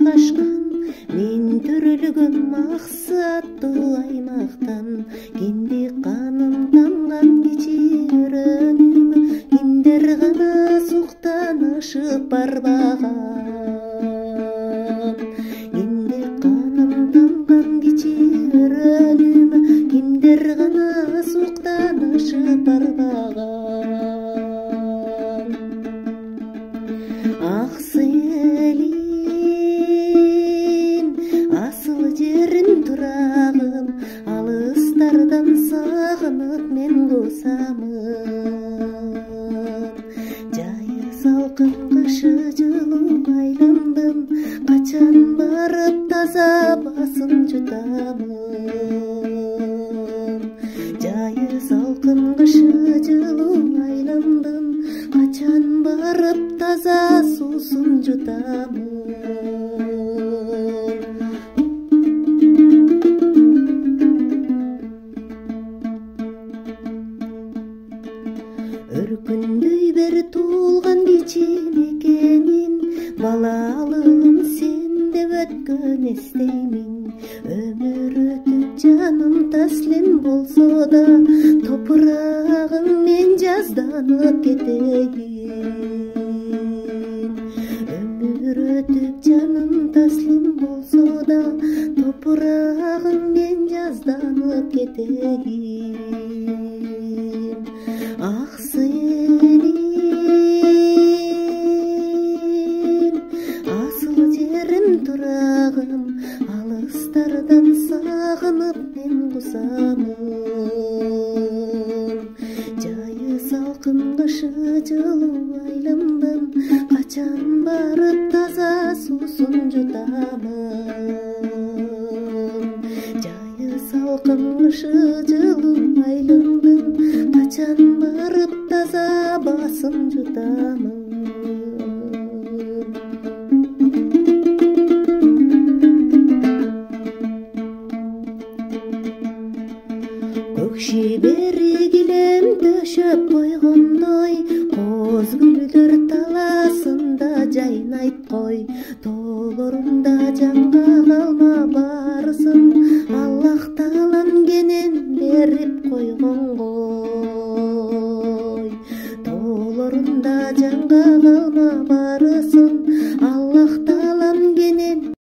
кашкан мен төрөлгөн максаттуу аймактан кимди каным тамган кичирөнүм кимдер гана суктанышып барбаган кимди каным тамган кичирөнүм кимдер гана суктанышып барбаган Акселин асыл жерин турагын алыстардан сагынып мен кусамын жайы салкын кышы жылуу айландым качан барып таза басын жутамын жайы салкын кышы жылуу айландым качан барып таза суусун жутамын Өркүндөй бер туулган кичинекенин балалыгым сен деп өткөн эстеймин өмүр өтүп жаным таслим болсо да топурагым мен жазданып кетейин өмүр өтүп жаным таслим болсо да топурагым мен жазданып кетейин Акселин асыл жерим турагым алыстардан сагынып мен кусамын жайы салкын кышы жылуу айландым качан барып таза суусун жутамын жайы салкын кышы жылуу айландым качан барып таза басын жутамын көк шибери килем төшөп койгондой коз гүлдөр таласында жайнайт кой тоолорунда жанга калма барысын Аллах таалам кенен берип койгон го